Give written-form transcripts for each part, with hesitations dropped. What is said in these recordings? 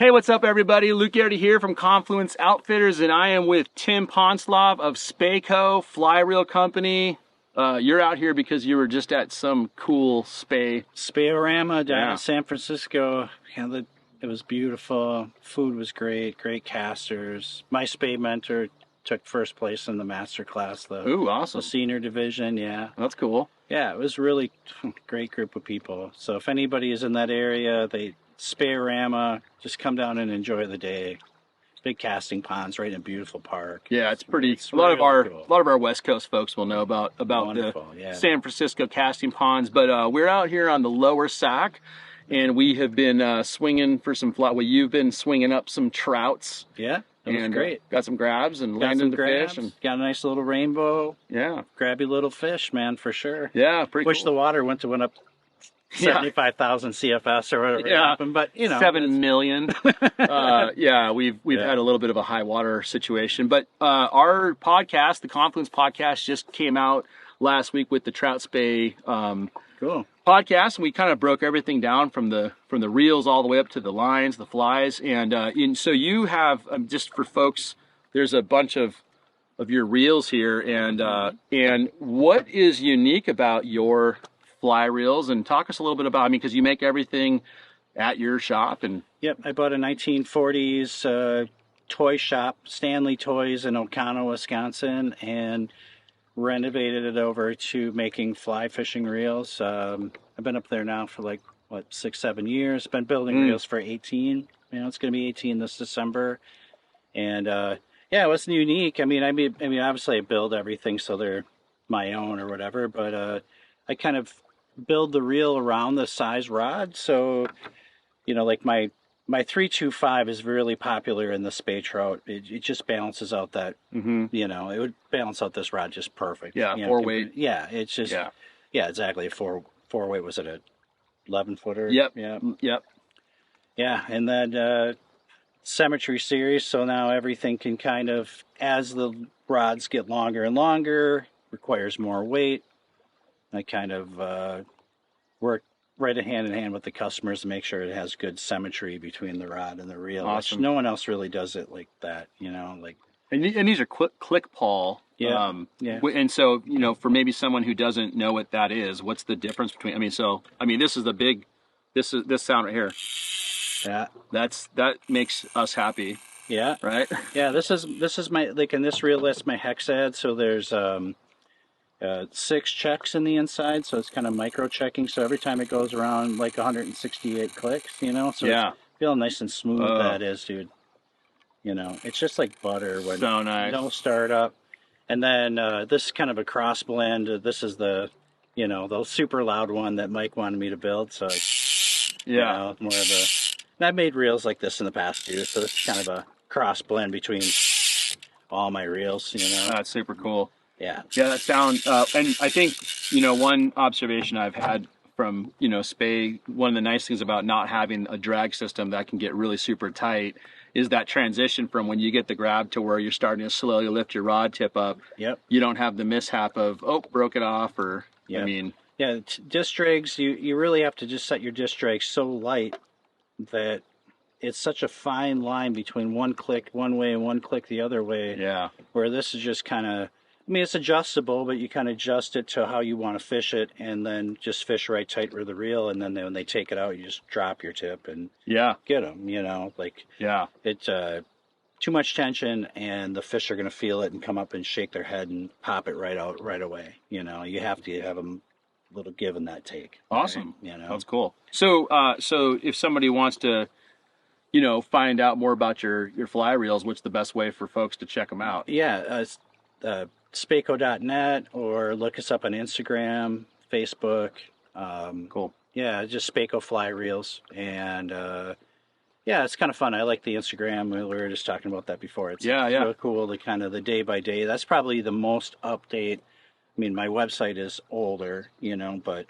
Hey, what's up, everybody? Luke Geraty here from Confluence Outfitters, and I am with Tim Pantzlaff of SpeyCo, fly reel company. You're out here because you were just at some cool Speyorama down in San Francisco. Yeah, it was beautiful. Food was great. Great casters. My Spey mentor took first place in the master class. Ooh, awesome. The senior division, yeah. That's cool. Yeah, it was really great group of people. So if anybody is in that area, Speyorama, just come down and enjoy the day. Big casting ponds right in a beautiful park. Yeah, it's pretty. A lot of our West Coast folks will know about the San Francisco casting ponds, but we're out here on the lower Sac, and we have been swinging for some fly. Well, you've been swinging up some trouts. Yeah, that was great. Got some grabs and landing the fish, and got a nice little rainbow. Yeah, grabby little fish, man, for sure. Yeah, pretty. Wish the water went up 75,000 CFS or whatever happened, but 7 million. Yeah, we've had a little bit of a high water situation, but our podcast, the Confluence Podcast, just came out last week with the Trout Spey podcast, and we kind of broke everything down from the reels all the way up to the lines, the flies, and so you have just for folks, there's a bunch of your reels here, and what is unique about your fly reels, and talk us a little bit about, because you make everything at your shop. And yep, I bought a 1940s toy shop, Stanley Toys in Oconto, Wisconsin, and renovated it over to making fly fishing reels. I've been up there now for 6-7 years. Been building reels for 18. It's going to be 18 this December, and what's unique? I mean, obviously I build everything so they're my own or whatever, but I kind of build the reel around the size rod. So, my 325 is really popular in the Spey trout. It just balances out that, it would balance out this rod just perfect. Yeah, 4-weight. Yeah, it's just, yeah, exactly. Four weight, was it a 11 footer? Yep. Yeah. Yep. Yeah, and then symmetry series. So now everything can kind of, as the rods get longer and longer, requires more weight. I kind of work right hand in hand with the customers to make sure it has good symmetry between the rod and the reel. Awesome. Which no one else really does it like that, And these are click pawl. Yeah. And so, for maybe someone who doesn't know what that is, what's the difference between? This is the big. This sound right here. Yeah. That makes us happy. Yeah. Right. Yeah. This is my in this reel list my hex ad. So there's 6 checks in the inside, so it's kind of micro checking. So every time it goes around 168 clicks, so it's feeling nice and smooth. That is, dude. It's just like butter when so nice. No startup. And then this is kind of a cross blend. This is the super loud one that Mike wanted me to build. So more of a. And I've made reels like this in the past too. So this is kind of a cross blend between all my reels. That's super cool. Yeah. Yeah, that sound, and I think, one observation I've had from, Spey, one of the nice things about not having a drag system that can get really super tight is that transition from when you get the grab to where you're starting to slowly lift your rod tip up. Yep. You don't have the mishap of, broke it off, or, Yeah, disc drags, you really have to just set your disc drag so light that it's such a fine line between one click one way and one click the other way. Yeah. Where this is just kind of, it's adjustable, but you kind of adjust it to how you want to fish it, and then just fish right tight with the reel, and then when they take it out, you just drop your tip and get them, It's too much tension, and the fish are going to feel it and come up and shake their head and pop it right out right away. You have to have them a little give and that take. Awesome. Right? That's cool. So if somebody wants to, find out more about your fly reels, what's the best way for folks to check them out? Yeah, SpeyCo.net, or look us up on Instagram, Facebook. Cool. Yeah, just SpeyCo fly reels. And it's kind of fun. I like the Instagram. We were just talking about that before. It's so cool, the kind of the day by day. That's probably the most update. My website is older, but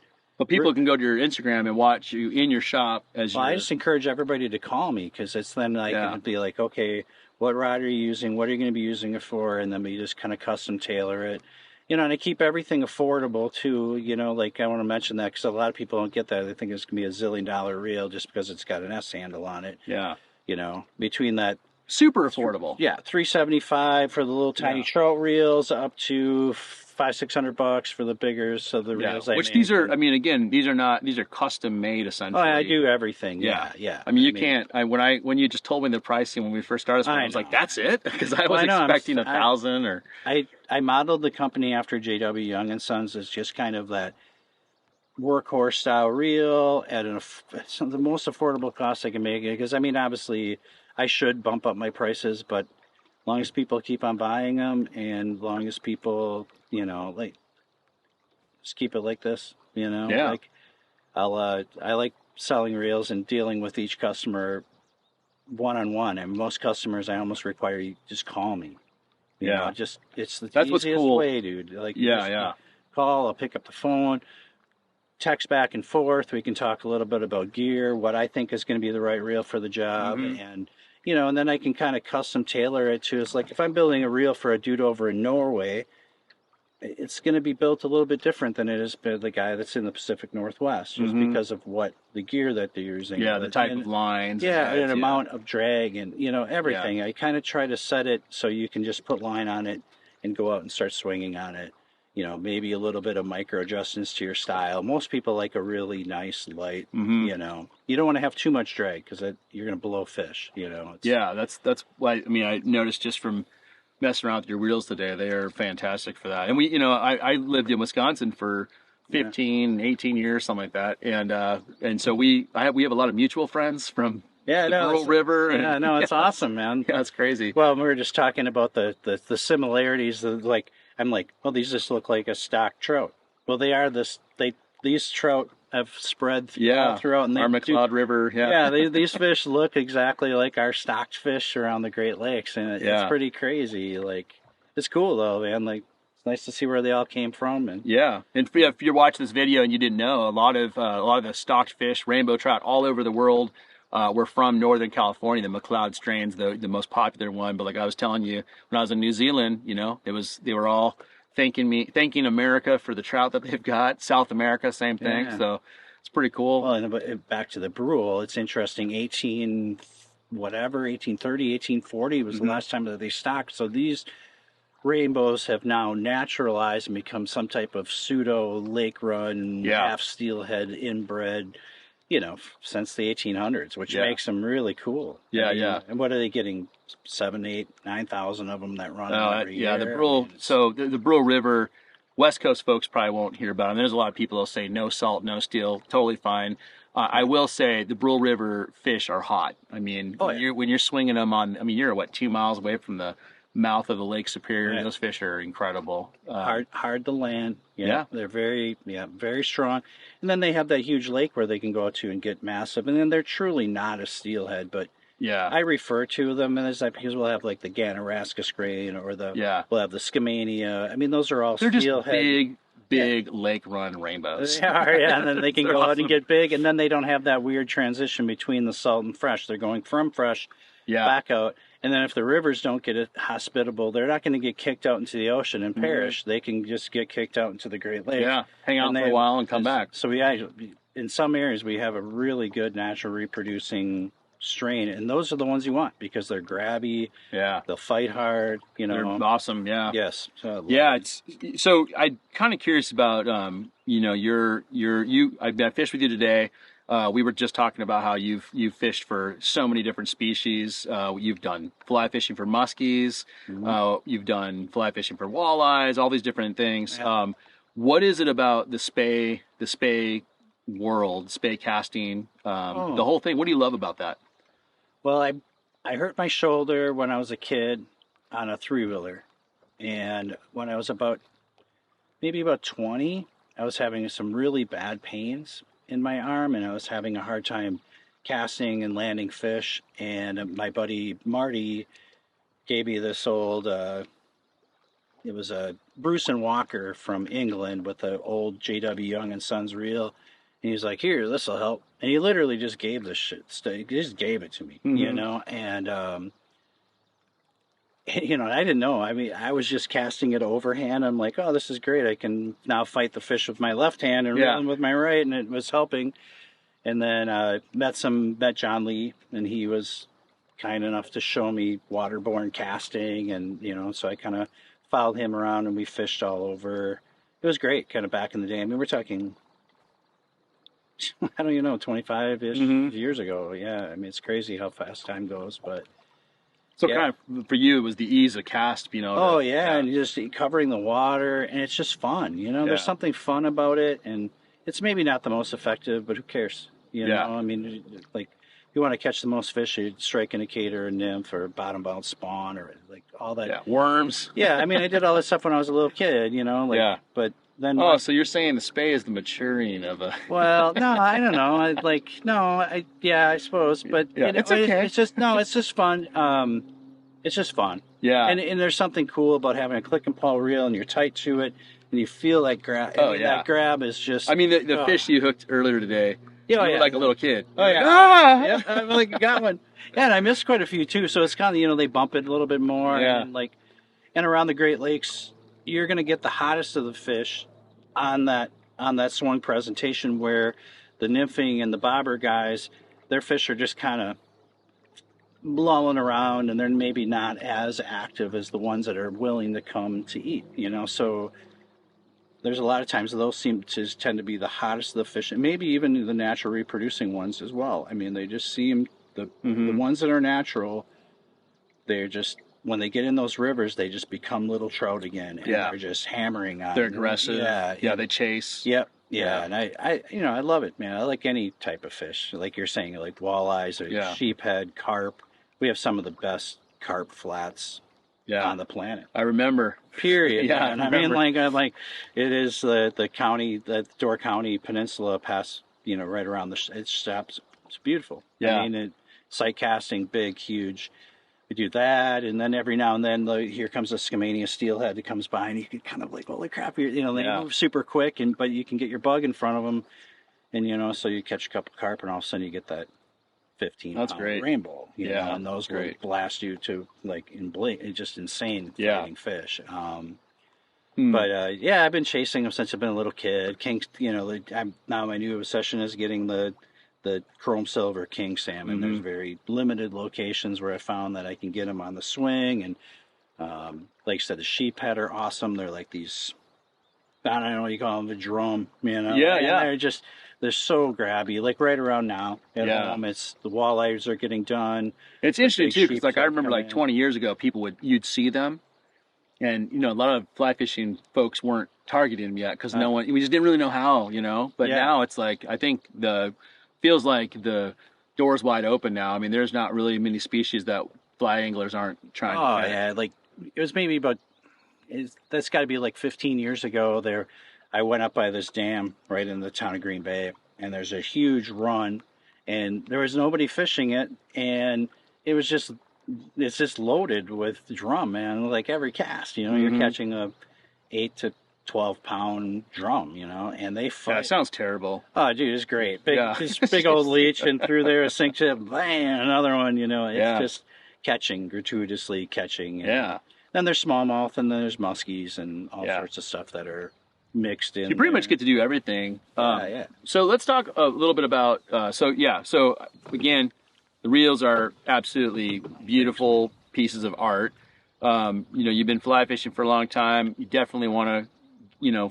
people can go to your Instagram and watch you in your shop I just encourage everybody to call me, because it's then I can be like, okay, what rod are you using? What are you going to be using it for? And then we just kind of custom tailor it. And I keep everything affordable too. I want to mention that because a lot of people don't get that. They think it's going to be $1 zillion reel just because it's got an S handle on it. Yeah. between that. Super affordable. Yeah, $375 for the little tiny trout reels, up to $500-600 for the bigger. So the reels, which these are. I mean, again, these are custom made essentially. Oh, I do everything. Yeah. I mean, you can't. When you just told me the pricing when we first started, I was like, that's it, because I was expecting 1,000 or. I modeled the company after J.W. Young and Sons as just kind of that workhorse style reel at the most affordable cost I can make it. Because I mean, obviously, I should bump up my prices, but as long as people keep on buying them, and as long as people, just keep it like this, like I like selling reels and dealing with each customer one-on-one. And most customers, I almost require you just call me. It's the easiest way, dude. Like, call, I'll pick up the phone, text back and forth. We can talk a little bit about gear, what I think is going to be the right reel for the job, and then I can kind of custom tailor it to. It's like if I'm building a reel for a dude over in Norway, it's going to be built a little bit different than it is by the guy that's in the Pacific Northwest, just because of what the gear that they're using. Yeah, the type of lines. Yeah, and amount of drag and, everything. Yeah. I kind of try to set it so you can just put line on it and go out and start swinging on it. Maybe a little bit of micro adjustments to your style. Most people like a really nice, light, you don't want to have too much drag because you're going to blow fish, that's why, I mean, I noticed just from messing around with your reels today, they are fantastic for that. And we, I lived in Wisconsin for 15, 18 years, something like that. And so we have a lot of mutual friends from the Pearl River. And, it's awesome, man. Yeah, it's crazy. Well, we were just talking about the similarities. I'm like, well, these just look like a stock trout. Well, they are these trout have spread all throughout. And our McLeod River. These fish look exactly like our stocked fish around the Great Lakes. And it's pretty crazy. Like, it's cool, though, man. Like, it's nice to see where they all came from. And if you're watching this video and you didn't know, a lot of the stocked fish, rainbow trout all over the world, were from Northern California. The McLeod strain's the most popular one. But like I was telling you, when I was in New Zealand, they were all thanking America for the trout that they've got. South America, same thing. Yeah. So it's pretty cool. Well, and back to the Brule, it's interesting. 1830, 1840 was the last time that they stocked. So these rainbows have now naturalized and become some type of pseudo lake run, half steelhead inbred, since the 1800s, which makes them really cool. And what are they getting? 7, 8, 9,000 of them that run every year. The Brule. So the Brule River, West Coast folks probably won't hear about them. There's a lot of people that'll say no salt, no steel, totally fine. I will say the Brule River fish are hot. I mean, when you're swinging them you're 2 miles away from the mouth of the Lake Superior. Right. Those fish are incredible. Hard to land. They're very strong. And then they have that huge lake where they can go to and get massive. And then they're truly not a steelhead, but I refer to them as that because we'll have like the Ganaraska strain or we'll have the Skamania. I mean, those are all steelhead. They're just big lake run rainbows. They are, and then they can go out and get big, and then they don't have that weird transition between the salt and fresh. They're going from fresh back out. And then if the rivers don't get hospitable, they're not going to get kicked out into the ocean and perish. They can just get kicked out into the Great Lakes. Yeah, hang out for a while and come back. So in some areas, we have a really good natural reproducing strain, and those are the ones you want because they're grabby. Yeah, they'll fight hard. They're awesome. Yeah. Yes. So I'm kind of curious about I fished with you today. We were just talking about how you've fished for so many different species. You've done fly fishing for muskies. You've done fly fishing for walleyes. All these different things. Yeah. What is it about the Spey world, Spey casting, the whole thing? What do you love about that? Well, I hurt my shoulder when I was a kid on a 3-wheeler, and when I was about 20, I was having some really bad pains in my arm, and I was having a hard time casting and landing fish. And my buddy Marty gave me this old, it was a Bruce and Walker from England with the old J.W. Young and Sons reel. And he was like, "Here, this will help." And he literally just gave this shit. He just gave it to me, And I didn't know. I mean, I was just casting it overhand. I'm like, "Oh, this is great. I can now fight the fish with my left hand and reel them with my right," and it was helping. And then met John Lee, and he was kind enough to show me waterborne casting, and so I kind of followed him around, and we fished all over. It was great, kind of back in the day. I mean, we're talking, I don't even know, 25-ish years ago. Yeah, I mean, it's crazy how fast time goes, but. So kind of for you, it was the ease of cast, Oh, yeah, and just covering the water, and it's just fun, There's something fun about it, and it's maybe not the most effective, but who cares? I mean, like, if you want to catch the most fish, you strike indicator, a nymph, or bottom bound spawn, or like all that. Yeah, worms. Yeah, I mean, I did all this stuff when I was a little kid, but then. Oh, so you're saying the Spey is the maturing of a. Well, no, I don't know. I suppose, but it's okay. It's just fun. It's just fun. Yeah. And there's something cool about having a click and pull reel, and you're tight to it, and you feel like grab. Oh, yeah. That grab is just. I mean, the fish you hooked earlier today. You were like a little kid. Oh, yeah. Ah! Yeah, I like got one. Yeah, and I missed quite a few, too. So it's kind of, they bump it a little bit more. Yeah. And around the Great Lakes, you're going to get the hottest of the fish on that swung presentation, where the nymphing and the bobber guys, their fish are just kind of lolling around, and they're maybe not as active as the ones that are willing to come to eat, So there's a lot of times those seem to tend to be the hottest of the fish, and maybe even the natural reproducing ones as well. I mean, they just seem, the ones that are natural, they're just, when they get in those rivers, they just become little trout again, and they're just hammering on. They're aggressive. Yeah, they chase. Yep. Yeah, and I love it, man. I like any type of fish, like you're saying, like walleyes or sheephead, carp. We have some of the best carp flats on the planet. I remember. Period. Yeah, I mean, it is the county, the Door County Peninsula past, right around it stops. It's beautiful. Yeah. I mean, sight casting, big, huge. We do that, and then every now and then here comes a Skamania steelhead that comes by, and you can kind of like, holy crap, they move super quick, but you can get your bug in front of them, and so you catch a couple carp, and all of a sudden you get that 15-pound rainbow, and those will blast you to it's just insane fighting fish. But I've been chasing them since I've been a little kid. King, now my new obsession is getting the chrome silver king salmon. There's very limited locations where I found that I can get them on the swing, and like I said, the sheephead are awesome. They're like these, I don't know what you call them, the drum, they're so grabby. Like right around now at home, it's the walleyes are getting done. It's interesting too, because I remember 20 years ago, you'd see them, and a lot of fly fishing folks weren't targeting them yet because we just didn't really know how, But now it's like, I think feels like the door's wide open now. I mean, there's not really many species that fly anglers aren't trying to catch. Yeah, like it was maybe that's got to be like 15 years ago. I went up by this dam right in the town of Green Bay, and there's a huge run, and there was nobody fishing it, and it's just loaded with drum, man. Like every cast, you're catching a 8 to 12-pound drum, and they fight. That sounds terrible. Oh, dude, it's great. Big old leech, and through there a sink tip, bam, another one. It's just catching, gratuitously catching. And then there's smallmouth, and then there's muskies, and all sorts of stuff that are mixed in. You pretty much get to do everything. So let's talk a little bit about. So again, the reels are absolutely beautiful pieces of art. You've been fly fishing for a long time. You definitely want to,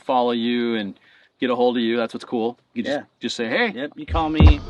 follow you and get a hold of you. That's what's cool. You just say, hey. Yep. You call me.